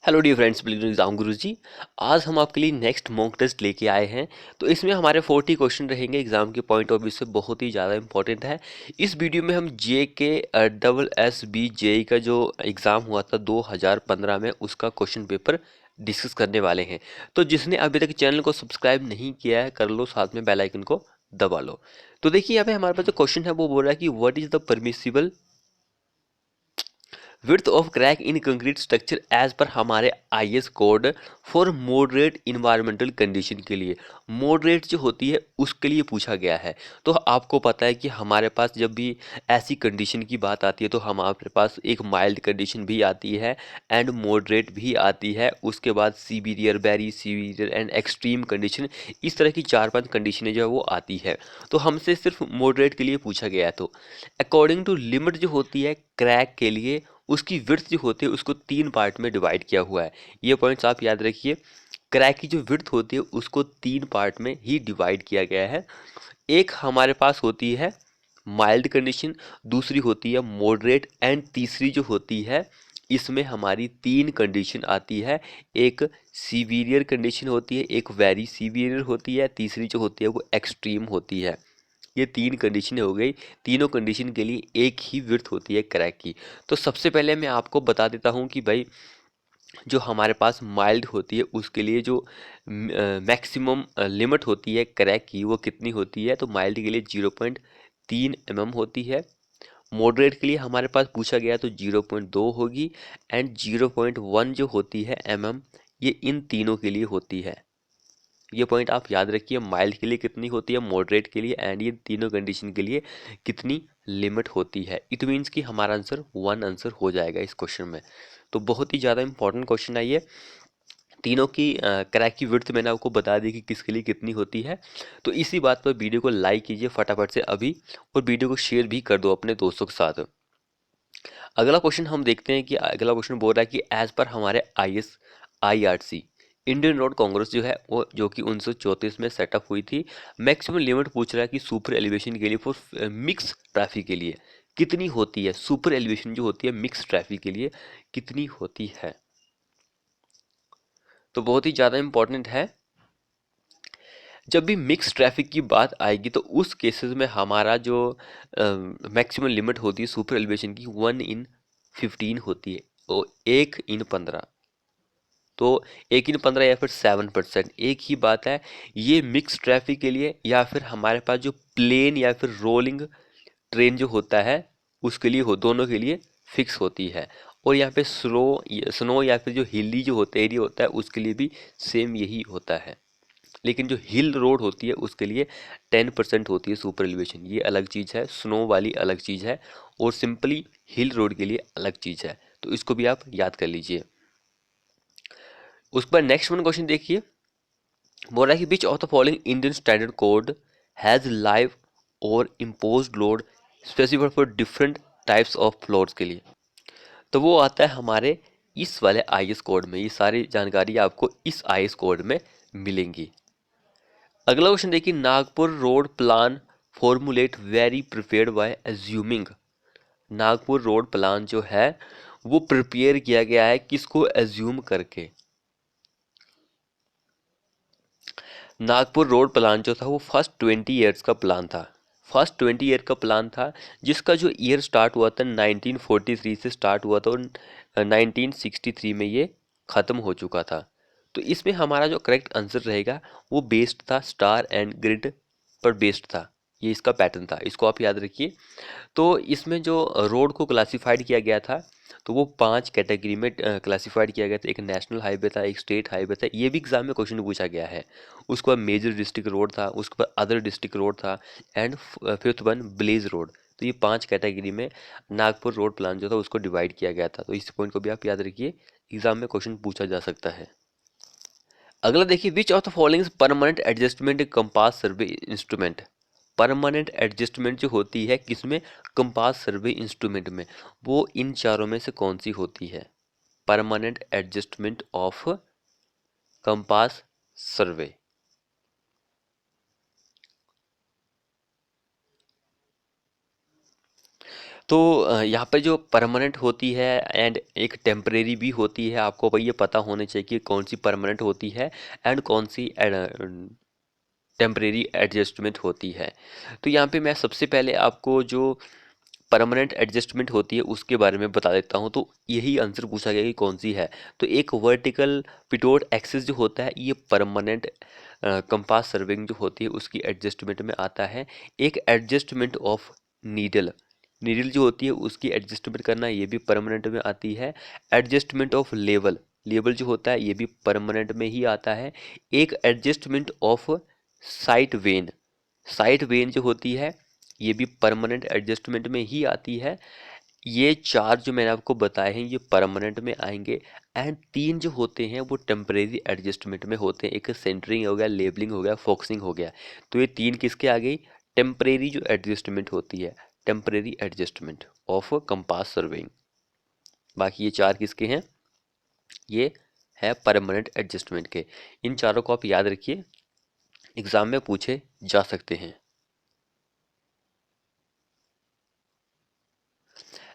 Hello dear friends, believe exam guru ji. आज हम आपके लिए नेक्स्ट मॉक टेस्ट लेके आए हैं। तो इसमें हमारे 40 क्वेश्चन रहेंगे। एग्जाम के पॉइंट ऑफ व्यू से बहुत ही ज़्यादा इंपॉर्टेंट है। इस वीडियो में हम जे के डबल एस बी जे का जो एग्ज़ाम हुआ था 2015 में, उसका क्वेश्चन पेपर डिस्कस करने वाले हैं। तो जिसने अभी तक चैनल को सब्सक्राइब नहीं किया है कर लो, साथ में बेल आइकन को दबा लो। तो देखिए यहाँ पे हमारे पास जो क्वेश्चन है वो बोल रहा है कि what is the permissible width of crack in concrete structure as पर हमारे IS code for moderate environmental condition के लिए। मॉडरेट जो होती है उसके लिए पूछा गया है। तो आपको पता है कि हमारे पास जब भी ऐसी कंडीशन की बात आती है तो हमारे पास एक माइल्ड कंडीशन भी आती है एंड मॉडरेट भी आती है। उसके बाद severe, very severe and extreme condition, इस तरह की 4-5 कंडीशनें जो है वो आती है। तो हमसे सिर्फ मॉडरेट के लिए पूछा गया है। तो अकॉर्डिंग टू लिमिट जो होती है क्रैक के लिए, उसकी विड्थ जो होती है उसको 3 पार्ट में डिवाइड किया हुआ है। ये पॉइंट्स आप याद रखिए। क्रैक की जो विड्थ होती है उसको 3 पार्ट में ही डिवाइड किया गया है। एक हमारे पास होती है माइल्ड कंडीशन, दूसरी होती है मॉडरेट एंड तीसरी जो होती है, इसमें हमारी 3 कंडीशन आती है। एक सीवियर कंडीशन होती है, एक वेरी सीवियर होती है, तीसरी जो होती है वो एक्सट्रीम होती है। ये 3 कंडीशन हो गई। तीनों कंडीशन के लिए एक ही विड्थ होती है क्रैक की। तो सबसे पहले मैं आपको बता देता हूँ कि भाई जो हमारे पास माइल्ड होती है उसके लिए जो मैक्सिमम लिमिट होती है क्रैक की वो कितनी होती है। तो माइल्ड के लिए 0.3 mm होती है। मॉडरेट के लिए हमारे पास पूछा गया तो 0.2 होगी एंड 0.1 जो होती है mm, ये इन तीनों के लिए होती है। ये पॉइंट आप याद रखिए, माइल्ड के लिए कितनी होती है, मॉडरेट के लिए एंड ये तीनों कंडीशन के लिए कितनी लिमिट होती है। इट मीन्स कि हमारा आंसर 1 आंसर हो जाएगा इस क्वेश्चन में। तो बहुत ही ज़्यादा इंपॉर्टेंट क्वेश्चन है ये। तीनों की क्रैक की विड्थ मैंने आपको बता दी कि किसके लिए कितनी होती है। तो इसी बात पर वीडियो को लाइक कीजिए फटाफट से अभी, और वीडियो को शेयर भी कर दो अपने दोस्तों के साथ। अगला क्वेश्चन हम देखते हैं कि अगला क्वेश्चन बोल रहा है कि एज पर हमारे IRC इंडियन रोड कांग्रेस जो है वो, जो कि 1934 में सेटअप हुई थी, मैक्सिमम लिमिट पूछ रहा है कि सुपर एलिवेशन के लिए फॉर मिक्स ट्रैफिक के लिए कितनी होती है। सुपर एलिवेशन जो होती है मिक्स ट्रैफिक के लिए कितनी होती है। तो बहुत ही ज़्यादा इंपॉर्टेंट है। जब भी मिक्स ट्रैफिक की बात आएगी तो उस केसेस में हमारा जो मैक्सिमम लिमिट होती है सुपर एलिवेशन की 1/15 होती है, और 1/15। तो 1/15 या फिर 7%, एक ही बात है। ये मिक्स ट्रैफिक के लिए, या फिर हमारे पास जो प्लेन या फिर रोलिंग ट्रेन जो होता है उसके लिए हो, दोनों के लिए फिक्स होती है। और यहाँ पे स्नो या फिर जो हिली जो होता है एरिया होता है उसके लिए भी सेम यही होता है। लेकिन जो हिल रोड होती है उसके लिए 10% होती है सुपर एलिवेशन, ये अलग चीज़ है। स्नो वाली अलग चीज़ है और सिंपली हिल रोड के लिए अलग चीज़ है। तो इसको भी आप याद कर लीजिए। उस पर नेक्स्ट वन क्वेश्चन देखिए। बोल रहा है कि which of the following Indian standard code has live और imposed load specified for different types of floors के लिए। तो वो आता है हमारे इस वाले आईएस कोड में। ये सारी जानकारी आपको इस आईएस कोड में मिलेंगी। अगला क्वेश्चन देखिए, Nagpur road plan formulate very prepared by assuming. Nagpur road plan जो है वो प्रिपेयर किया गया है किसको एज्यूम करके। नागपुर रोड प्लान जो था वो फर्स्ट 20 ईयर्स का प्लान था। फर्स्ट 20 ईयर का प्लान था जिसका जो ईयर स्टार्ट हुआ था 1943 से स्टार्ट हुआ था, और 1963 में ये ख़त्म हो चुका था। तो इसमें हमारा जो करेक्ट आंसर रहेगा वो बेस्ड था स्टार एंड ग्रिड पर बेस्ड था। ये इसका पैटर्न था, इसको आप याद रखिए। तो इसमें जो रोड को क्लासिफाइड किया गया था तो वो 5 कैटेगरी में क्लासिफाइड किया गया था। एक नेशनल हाईवे था, एक स्टेट हाईवे था, ये भी एग्जाम में क्वेश्चन पूछा गया है। उसके बाद मेजर डिस्ट्रिक्ट रोड था, उसके बाद अदर डिस्ट्रिक्ट रोड था, and fifth one village road. तो ये 5 कैटेगरी में नागपुर रोड प्लान जो था उसको डिवाइड किया गया था। तो इस पॉइंट को भी आप याद रखिए, एग्जाम में क्वेश्चन पूछा जा सकता है। अगला देखिए, which of the following permanent adjustment compass survey instrument. Permanent adjustment जो होती है किसमें, कंपास सर्वे इंस्ट्रूमेंट में, वो इन चारों में से कौन सी होती है। परमानेंट एडजस्टमेंट ऑफ कंपास सर्वे। तो यहाँ पे जो परमानेंट होती है एंड एक टेम्परेरी भी होती है, आपको भाई ये पता होना चाहिए कि कौन सी परमानेंट होती है एंड कौन सी टेम्परेरी एडजस्टमेंट होती है। तो यहाँ पे मैं सबसे पहले आपको जो परमानेंट एडजस्टमेंट होती है उसके बारे में बता देता हूँ। तो यही आंसर पूछा गया कि कौन सी है। तो एक वर्टिकल पिटोट एक्सिस जो होता है ये परमानेंट कंपास सर्विंग जो होती है उसकी एडजस्टमेंट में आता है। एक एडजस्टमेंट ऑफ नीडल, नीडल जो होती है उसकी एडजस्टमेंट करना ये भी परमानेंट में आती है। एडजस्टमेंट ऑफ लेवल, लेवल जो होता है ये भी परमानेंट में ही आता है। एक adjustment of site when, site when जो होती है ये भी परमानेंट एडजस्टमेंट में ही आती है। ये चार जो मैंने आपको बताए हैं ये परमानेंट में आएंगे एंड तीन जो होते हैं वो टेम्परेरी एडजस्टमेंट में होते हैं। एक सेंटरिंग हो गया, लेबलिंग हो गया, फोकसिंग हो गया। तो ये तीन किसके आ गई? टेम्परेरी जो एडजस्टमेंट होती है, temporary adjustment of compass surveying. बाकी ये चार किसके हैं? ये है परमानेंट एडजस्टमेंट के। इन चारों को आप याद रखिए, एग्जाम में पूछे जा सकते हैं।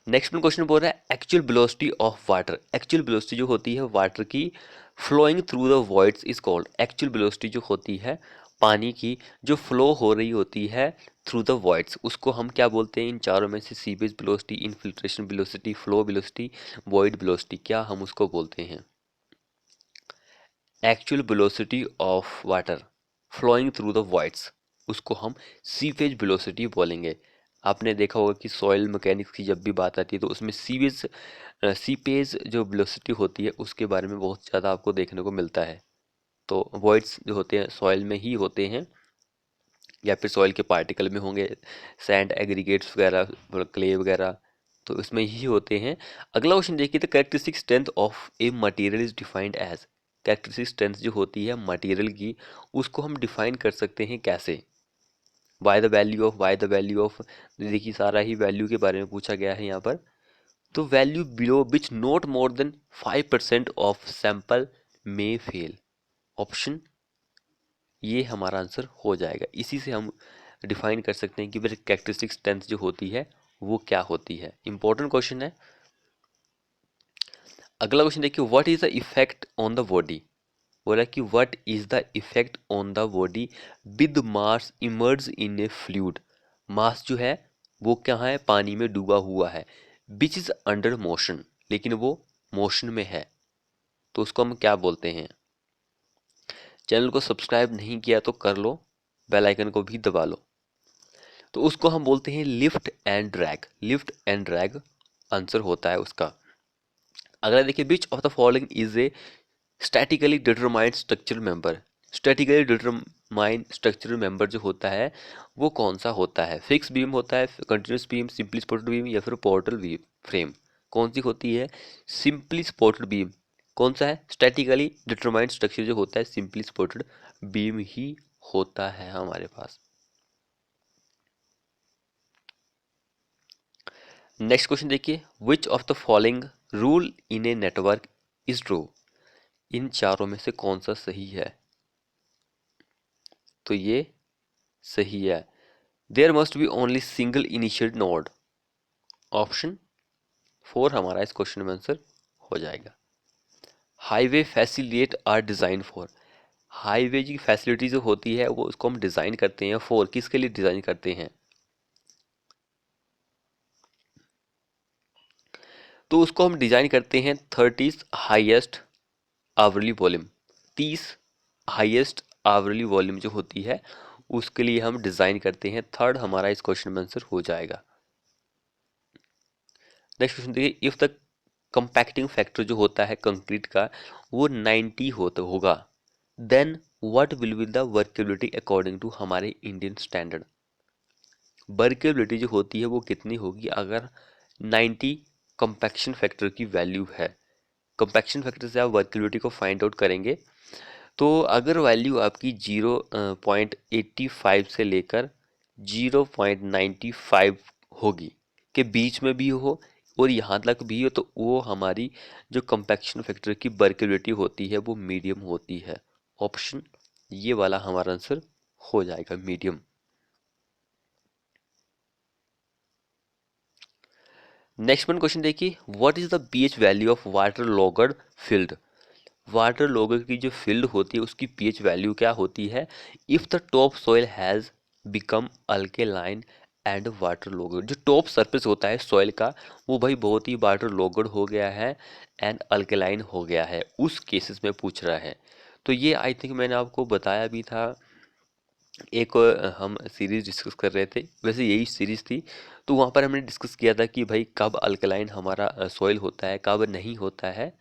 नेक्स्ट में क्वेश्चन बोल रहा है actual velocity of water. Actual velocity जो होती है वाटर की flowing through the voids is called. Actual velocity जो होती है पानी की जो फ्लो हो रही होती है थ्रू द वॉइड्स उसको हम क्या बोलते हैं? इन चारों में से सीवेज velocity, infiltration velocity, flow velocity, void velocity, क्या हम उसको बोलते हैं? Actual velocity of water flowing through the voids उसको हम सीवेज वेलोसिटी बोलेंगे। आपने देखा होगा कि सॉइल मैकेनिक्स की जब भी बात आती है तो उसमें सीपेज जो वेलोसिटी होती है उसके बारे में बहुत ज़्यादा आपको देखने को मिलता है। तो वॉइड्स जो होते हैं सॉइल में ही होते हैं या फिर सॉइल के पार्टिकल में होंगे, सैंड एग्रीगेट्स वगैरह, क्ले वगैरह, तो इसमें ही होते हैं। अगला क्वेश्चन देखिए, the characteristic strength of a material is defined as. Characteristic strength जो होती है मटेरियल की उसको हम डिफाइन कर सकते हैं कैसे? By the value of, by the value of, देखिए सारा ही वैल्यू के बारे में पूछा गया है यहाँ पर। तो value below which not more than 5% of sample में फेल। ऑप्शन ये हमारा आंसर हो जाएगा। इसी से हम डिफाइन कर सकते हैं कि फिर कैरेक्टरिस्टिक स्ट्रेंथ जो होती है वो क्या होती है। इंपॉर्टेंट क्वेश्चन है। अगला क्वेश्चन देखिए, what is the effect on the body. बोला कि what is the effect on the body with mass emerge in a fluid. Mass जो है वो क्या है? पानी में डूबा हुआ है। विच इज अंडर मोशन, लेकिन वो मोशन में है, तो उसको हम क्या बोलते हैं? चैनल को सब्सक्राइब नहीं किया तो कर लो, बेल आइकन को भी दबा लो। तो उसको हम बोलते हैं lift and drag. Lift and drag answer होता है उसका। अगला देखिए, which of the following is a statically determined structural member. Statically determined structural member जो होता है वो कौन सा होता है? फिक्स बीम होता है, continuous beam, simply supported beam या फिर पोर्टल बीम फ्रेम? कौन सी होती है? Simply supported beam. कौन सा है? स्टैटिकली डिटरमाइंड स्ट्रक्चर जो होता है सिंपली सपोर्टेड बीम ही होता है हमारे पास। नेक्स्ट क्वेश्चन देखिए, which of the following rule in a network is true. इन चारों में से कौन सा सही है? तो ये सही है। There must be only single initial node. Option 4 हमारा इस क्वेश्चन में आंसर हो जाएगा। Highway facilitate are design for. Highway की फैसिलिटी जो होती है वो उसको हम डिजाइन करते हैं फॉर, किसके लिए डिजाइन करते हैं? तो उसको हम डिजाइन करते हैं 30 highest hourly volume. 30 highest hourly volume जो होती है उसके लिए हम डिजाइन करते हैं। थर्ड हमारा इस क्वेश्चन में आंसर हो जाएगा। नेक्स्ट क्वेश्चन देखिए, इफ द कंपैक्टिंग फैक्टर जो होता है कंक्रीट का वो 90 होगा, then what will be the workability according to हमारे इंडियन स्टैंडर्ड। वर्केबिलिटी जो होती है वो कितनी होगी अगर 90 कंपैक्शन फैक्टर की वैल्यू है? कंपैक्शन फैक्टर से आप वर्केबिलिटी को फाइंड आउट करेंगे। तो अगर वैल्यू आपकी 0.85 से लेकर 0.95 होगी के बीच में भी हो और यहाँ तक भी हो तो वो हमारी जो कंपैक्शन फैक्टर की वर्केबिलिटी होती है वो मीडियम होती है। ऑप्शन ये वाला हमारा आंसर हो जाएगा, मीडियम। नेक्स्ट वन क्वेश्चन देखिए, what is the pH value of water logged field. Water logger की जो फील्ड होती है उसकी पीएच वैल्यू क्या होती है, if the top soil has become alkaline and water logger. जो टॉप सरफेस होता है सॉइल का वो भाई बहुत ही वाटर लॉगर हो गया है एंड अल्केलाइन हो गया है, उस केसेस में पूछ रहा है। तो ये आई थिंक मैंने आपको बताया भी था, एक हम सीरीज डिस्कस कर रहे थे, वैसे यही सीरीज थी। तो वहाँ पर हमने डिस्कस किया था कि भाई कब अल्कलाइन हमारा सॉइल होता है कब नहीं होता है।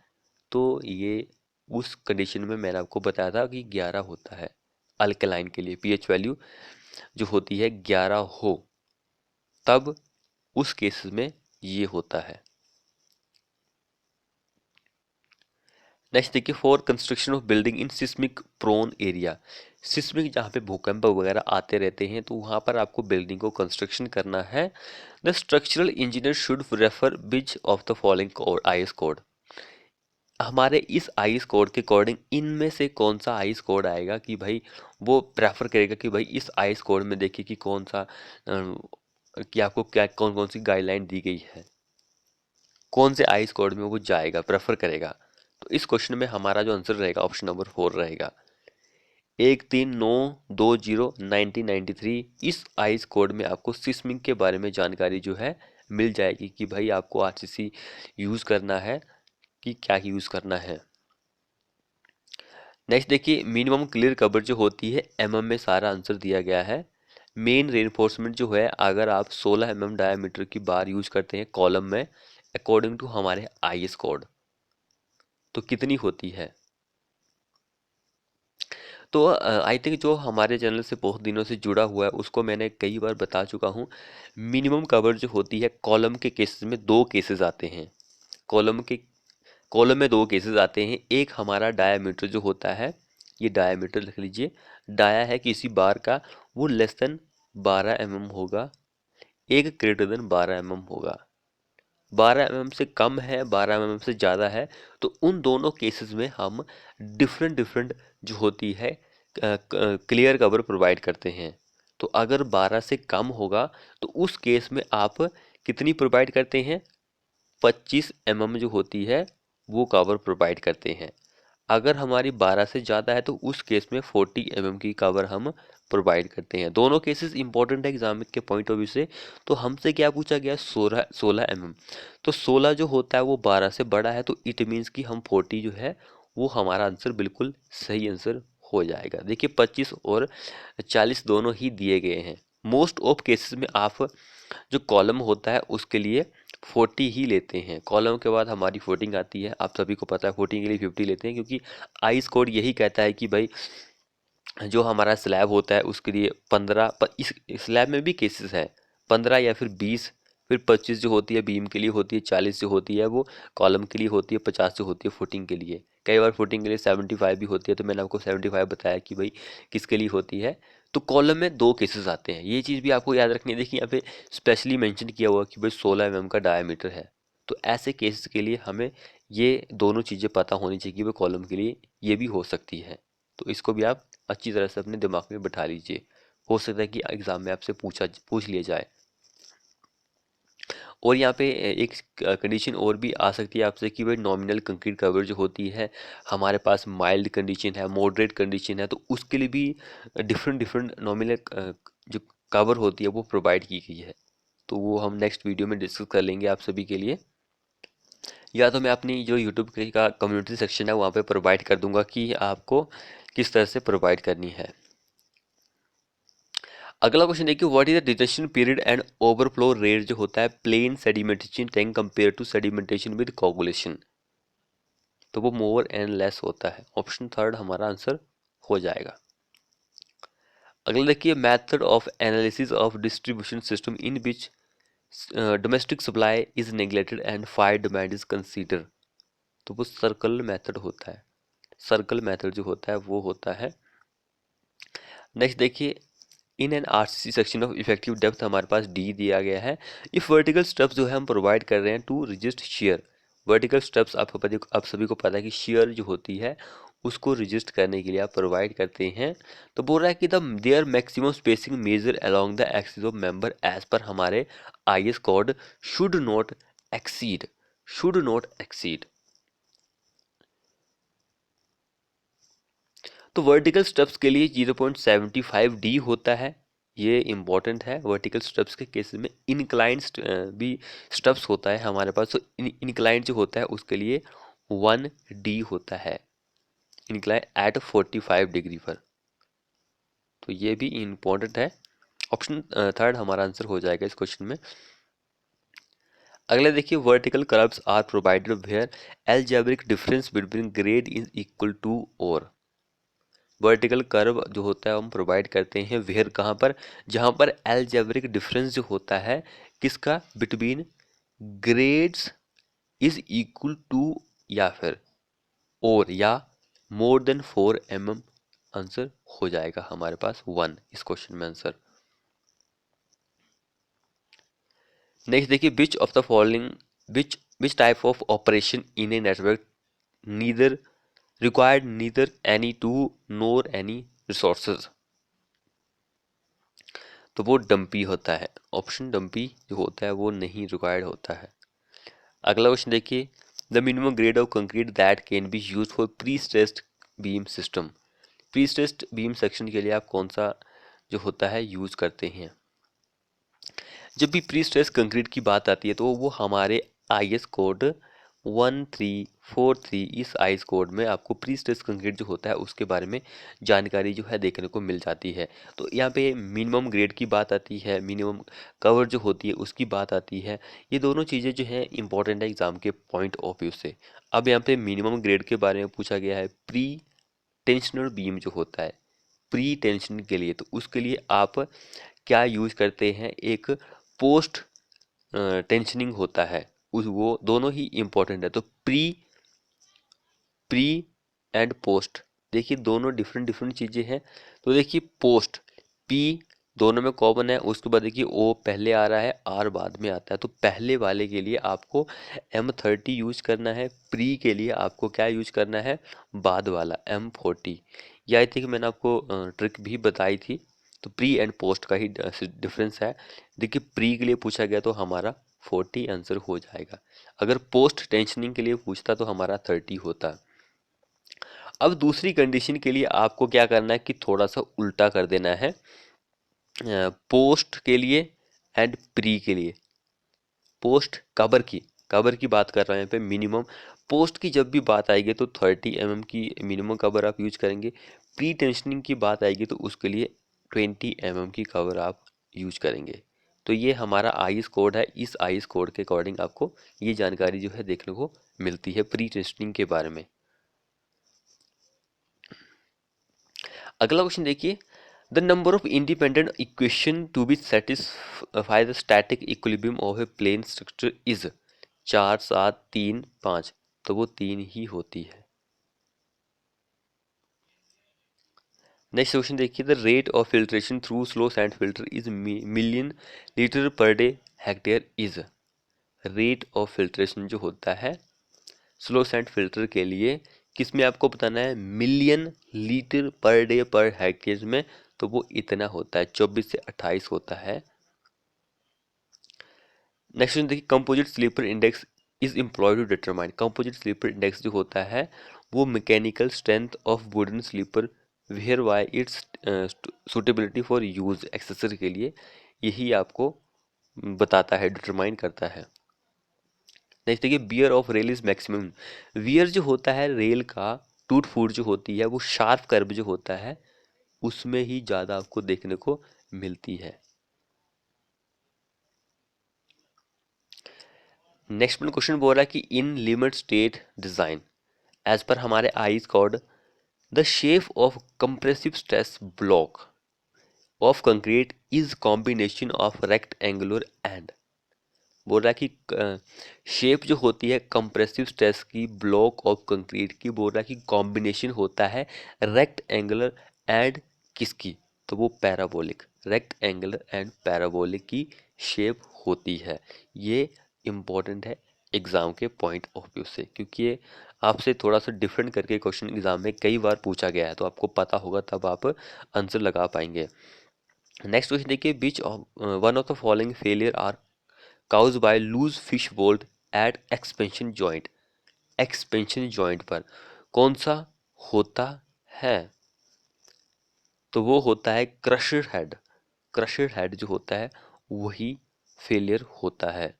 तो ये उस कंडीशन में मैंने आपको बताया था कि 11 होता है अल्कलाइन के लिए, पीएच वैल्यू जो होती है 11 हो तब उस केस में ये होता है। नेक्स्ट देखिए, for construction of building in seismic prone area. Seismic जहाँ पे भूकंप वगैरह आते रहते हैं तो वहाँ पर आपको बिल्डिंग को कंस्ट्रक्शन करना है। The structural engineer should refer which of the following code, IS code. हमारे इस आईएस कोड के अकॉर्डिंग इनमें से कौन सा आईएस कोड आएगा कि भाई वो प्रेफर करेगा कि भाई इस आईएस कोड में देखिए कि कौन सा कि आपको क्या कौन कौन सी गाइडलाइन दी गई है, कौन से आईएस कोड में वो जाएगा प्रेफर करेगा। तो इस क्वेश्चन में हमारा जो आंसर रहेगा ऑप्शन नंबर 4 रहेगा, 13/9/20 1993। इस आईएस कोड में आपको सिस्मिक के बारे में जानकारी जो है मिल जाएगी कि भाई आपको आरसीसी यूज़ करना है कि क्या यूज़ करना है। नेक्स्ट देखिए, मिनिमम क्लियर कवर जो होती है एमएम में सारा आंसर दिया गया है। मेन रेनफोर्समेंट जो है अगर आप 16 एमएम डायमीटर की बार यूज करते हैं कॉलम में अकॉर्डिंग टू हमारे आईएस कोड तो कितनी होती है। तो आई थिंक जो हमारे चैनल से बहुत दिनों से जुड़ा हुआ है उसको मैंने कई बार बता चुका हूँ। मिनिमम कवर जो होती है कॉलम के केसेस में दो केसेस आते हैं। कॉलम में दो केसेस आते हैं, एक हमारा डायामीटर जो होता है, ये डायामीटर लिख लीजिए, डाया है किसी बार का वो लेस देन 12 एमएम होगा, एक ग्रेटर देन 12 एमएम होगा। 12 एमएम से कम है 12 एमएम से ज़्यादा है तो उन दोनों केसेस में हम डिफरेंट डिफरेंट जो होती है क्लियर कवर प्रोवाइड करते हैं। तो अगर 12 से कम होगा तो उस केस में आप कितनी प्रोवाइड करते हैं, 25 एमएम जो होती है वो कवर प्रोवाइड करते हैं। अगर हमारी 12 से ज़्यादा है तो उस केस में 40 एमएम की कवर हम प्रोवाइड करते हैं। दोनों केसेस इंपॉर्टेंट है एग्जाम के पॉइंट ऑफ व्यू से। तो हमसे क्या पूछा गया, 16 एमएम। तो 16 जो होता है वो 12 से बड़ा है तो इट मीन्स कि हम 40 जो है वो हमारा आंसर बिल्कुल सही आंसर हो जाएगा। देखिए 25 और 40 दोनों ही दिए गए हैं। मोस्ट ऑफ केसेस में आप जो कॉलम होता है उसके लिए 40 ही लेते हैं, कॉलम के बाद हमारी फुटिंग आती है, आप सभी को पता है फुटिंग के लिए 50 लेते हैं क्योंकि आईएस कोड यही कहता है कि भाई जो हमारा स्लैब होता है उसके लिए 15 इस स्लैब में भी केसेस हैं 15 या फिर 20, फिर 25 जो होती है बीम के लिए होती है, 40 जो होती है वो कॉलम के लिए होती है, 50 जो होती है फुटिंग के लिए। कई बार फुटिंग के लिए 75 भी होती है तो मैंने आपको 75 बताया कि भाई किसके लिए होती है। तो कॉलम में दो केसेस आते हैं, ये चीज़ भी आपको याद रखनी है। देखिए यहाँ पे स्पेशली मेंशन किया हुआ कि भाई 16 एमएम का डायमीटर है। तो ऐसे केसेस के लिए हमें ये दोनों चीज़ें पता होनी चाहिए कि भाई कॉलम के लिए ये भी हो सकती है। तो इसको भी आप अच्छी तरह से अपने दिमाग में बिठा लीजिए, हो सकता है कि एग्जाम में आपसे पूछ लिया जाए। और यहाँ पे एक कंडीशन और भी आ सकती है आपसे कि भाई नॉमिनल कंक्रीट कवर जो होती है हमारे पास माइल्ड कंडीशन है, मॉडरेट कंडीशन है, तो उसके लिए भी डिफरेंट डिफरेंट नॉमिनल जो कवर होती है वो प्रोवाइड की गई है। तो वो हम नेक्स्ट वीडियो में डिस्कस कर लेंगे आप सभी के लिए, या तो मैं अपनी जो यूट्यूब का कम्युनिटी सेक्शन है वहाँ पे प्रोवाइड कर दूंगा कि आपको किस तरह से प्रोवाइड करनी है। अगला क्वेश्चन देखिए, what is the detention period and overflow rate जो होता है plain sedimentation tank compare to sedimentation with coagulation. तो वो मोर एंड लेस होता है, ऑप्शन थर्ड हमारा आंसर हो जाएगा। अगला देखिए, method of analysis of distribution system in which domestic supply is neglected and fire demand is consider. तो वो सर्कल मेथड होता है, सर्कल मेथड जो होता है वो होता है। नेक्स्ट देखिए, in an RCC section of effective depth हमारे पास डी दिया गया है। इफ वर्टिकल स्टेप्स जो है हम प्रोवाइड कर रहे हैं to resist shear. Vertical steps आप सभी को पता है कि शेयर जो होती है उसको रजिस्ट करने के लिए आप प्रोवाइड करते हैं। तो बोल रहा है कि the there maximum spacing measure along the axis of member as पर हमारे IS code should not exceed, should not exceed. तो वर्टिकल स्टेप्स के लिए 0.75 डी होता है, ये इंपॉर्टेंट है। वर्टिकल स्टेप्स के केसेस में इंक्लाइंड भी स्टेप्स होता है हमारे पास, तो इंक्लाइंड जो होता है उसके लिए 1 डी होता है, इंक्लाइन एट 45 डिग्री पर। तो ये भी इंपॉर्टेंट है। ऑप्शन थर्ड हमारा आंसर हो जाएगा इस क्वेश्चन में। अगला देखिए, vertical curves are provided where algebraic difference between grade is equal to और। वर्टिकल कर्व जो होता है हम प्रोवाइड करते हैं वेयर कहाँ पर, जहाँ पर अलजेब्रिक डिफरेंस जो होता है किसका, between grades is equal to या फिर और या मोर देन 4 mm। आंसर हो जाएगा हमारे पास 1 इस क्वेश्चन में आंसर। नेक्स्ट देखिए, which of the following which type of operation in a network neither required neither any two NOR any resources. तो वो डंपी होता है, ऑप्शन डंपी जो होता है वो नहीं रिक्वायर्ड होता है। अगला क्वेश्चन देखिए, the minimum grade of concrete that can be use for pre stressed beam system. Pre stressed beam section के लिए आप कौन सा जो होता है यूज करते हैं। जब भी प्री स्ट्रेस कंक्रीट की बात आती है तो वो हमारे आईएस कोड 1343 इस आईएस कोड में आपको प्री स्ट्रेस कंक्रीट जो होता है उसके बारे में जानकारी जो है देखने को मिल जाती है। तो यहाँ पे मिनिमम ग्रेड की बात आती है, मिनिमम कवर जो होती है उसकी बात आती है। ये दोनों चीज़ें जो है इंपॉर्टेंट है एग्जाम के पॉइंट ऑफ व्यू से। अब यहाँ पे मिनिमम ग्रेड के बारे में पूछा गया है, प्री टेंशनल बीम जो होता है प्री टेंशन के लिए, तो उसके लिए आप क्या यूज करते हैं, एक पोस्ट टेंशनिंग होता है उस, वो दोनों ही इंपॉर्टेंट है। तो प्री प्री एंड पोस्ट देखिए दोनों डिफरेंट डिफरेंट चीज़ें हैं। तो देखिए पोस्ट पी दोनों में कॉमन है, उसके बाद देखिए ओ पहले आ रहा है आर बाद में आता है, तो पहले वाले के लिए आपको M30 यूज करना है, प्री के लिए आपको क्या यूज करना है, बाद वाला M40। या आई थिंक मैंने आपको ट्रिक भी बताई थी। तो प्री एंड पोस्ट का ही डिफरेंस है। देखिए प्री के लिए पूछा गया तो हमारा 40 आंसर हो जाएगा, अगर पोस्ट टेंशनिंग के लिए पूछता तो हमारा 30 होता। अब दूसरी कंडीशन के लिए आपको क्या करना है कि थोड़ा सा उल्टा कर देना है, पोस्ट के लिए एंड प्री के लिए। पोस्ट कबर की बात कर रहे हैं यहाँ पे, मिनिमम पोस्ट की जब भी बात आएगी तो 30 mm की मिनिमम कवर आप यूज करेंगे। प्री टेंशनिंग की बात आएगी तो उसके लिए 20 mm की कवर आप यूज करेंगे। तो ये हमारा आईएस कोड है, इस आईएस कोड के अकॉर्डिंग आपको ये जानकारी जो है देखने को मिलती है प्री टेंशनिंग के बारे में। अगला क्वेश्चन देखिए, the number of independent equation to be satisfy the static equilibrium of a plane structure is 4 7 3 5। तो वो 3 ही होती है। नेक्स्ट क्वेश्चन देखिए, the rate of filtration through slow sand filter is million litre per day hectare is. Rate of filtration जो होता है slow sand filter के लिए किस में आपको बताना है, million litre per day per hectare में, तो वो इतना होता है 24 से 28 होता है। नेक्स्ट देखिए, composite sleeper index is employed to determine. Composite sleeper index जो होता है वो mechanical strength of wooden sleeper whereby its suitability for use accessory के लिए यही आपको बताता है, डिटरमाइन करता है। नेक्स्ट देखिए, wear of rail is maximum. Wear जो होता है रेल का टूट फूट जो होती है वो शार्प कर्व जो होता है उसमें ही ज़्यादा आपको देखने को मिलती है। नेक्स्ट क्वेश्चन बोल रहा है कि in limit state design as पर हमारे IS code the shape of compressive stress block of concrete is combination of rectangular and. बोल रहा है कि शेप जो होती है कंप्रेसिव स्ट्रेस की ब्लॉक ऑफ कंक्रीट की, बोल रहा है कि कॉम्बिनेशन होता है रेक्ट एंगुलर एंड किसकी, तो वो parabolic, rectangular and parabolic की शेप होती है। ये इम्पोर्टेंट है एग्जाम के पॉइंट ऑफ व्यू से, क्योंकि ये आपसे थोड़ा सा डिफरेंट करके क्वेश्चन एग्जाम में कई बार पूछा गया है, तो आपको पता होगा तब आप आंसर लगा पाएंगे। नेक्स्ट क्वेश्चन देखिए, which one of the following failure are caused by loose fish bolt at expansion joint, expansion joint पर कौन सा होता है? तो वो होता है क्रशर हेड, क्रशर हेड जो होता है वही फेलियर होता है।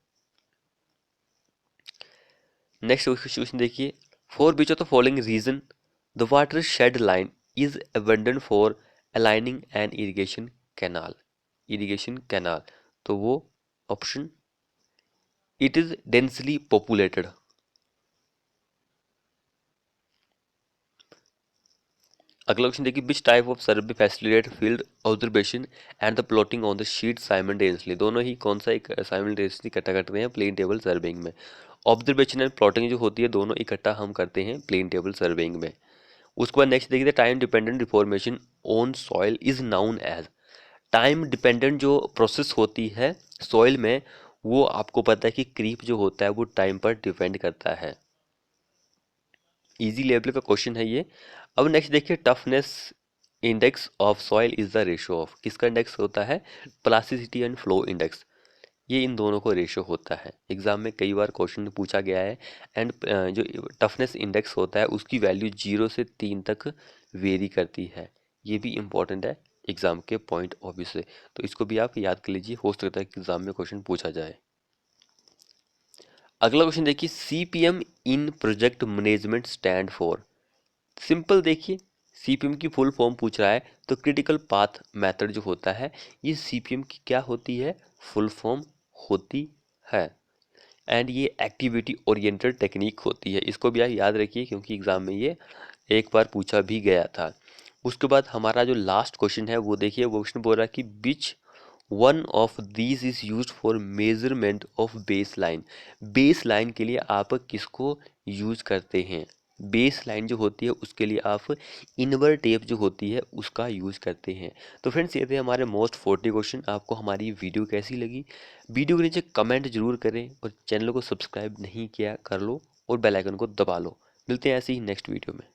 नेक्स्ट क्वेश्चन देखिए, for which of the following region the watershed line is abandon for aligning an irrigation canal, irrigation canal, तो वो option it is densely populated. अगला क्वेश्चन देखिए, which type of survey facilitate field observation and the plotting on the sheet simultaneously, दोनों ही कौन सा एक simultaneously इकट्ठा करते हैं प्लेन टेबल सर्वेइंग में। ऑब्जर्वेशन एंड प्लॉटिंग जो होती है दोनों इकट्ठा हम करते हैं प्लेन टेबल सर्वेइंग में। उसके बाद नेक्स्ट देखिए, time dependent reformation on soil is known as, time dependent जो प्रोसेस होती है सॉइल में वो आपको पता है कि क्रीप जो होता है वो टाइम पर डिपेंड करता है। इजी लेवल का क्वेश्चन है ये। अब नेक्स्ट देखिए, toughness index of soil is the ratio of, किसका इंडेक्स होता है? प्लास्टिसिटी एंड फ्लो इंडेक्स, ये इन दोनों को रेशियो होता है। एग्जाम में कई बार क्वेश्चन पूछा गया है। एंड जो टफनेस इंडेक्स होता है उसकी वैल्यू 0 से 3 तक वेरी करती है, ये भी इंपॉर्टेंट है एग्जाम के पॉइंट ऑफ व्यू से, तो इसको भी आप याद कर लीजिए, हो सकता है कि एग्जाम में क्वेश्चन पूछा जाए। अगला क्वेश्चन देखिए, CPM in project management stand for, simple देखिए, सीपीएम की फुल फॉर्म पूछ रहा है तो क्रिटिकल पाथ मेथड जो होता है ये सीपीएम की क्या होती है? फुल फॉर्म होती है। एंड ये एक्टिविटी ओरिएंटेड टेक्निक होती है, इसको भी आप याद रखिए क्योंकि एग्जाम में ये एक बार पूछा भी गया था। उसके बाद हमारा जो लास्ट क्वेश्चन है वो देखिए, वो क्वेश्चन बोल रहा है कि which one of these is use for measurement of base line, base line के लिए आप किसको यूज करते हैं? बेस लाइन जो होती है उसके लिए आप इनवर टेप जो होती है उसका यूज करते हैं। तो फ्रेंड्स ये थे हमारे मोस्ट 40 क्वेश्चन। आपको हमारी वीडियो कैसी लगी? वीडियो के नीचे कमेंट जरूर करें और चैनल को सब्सक्राइब नहीं किया कर लो और बेल आइकन को दबा लो। मिलते हैं ऐसे ही नेक्स्ट वीडियो में।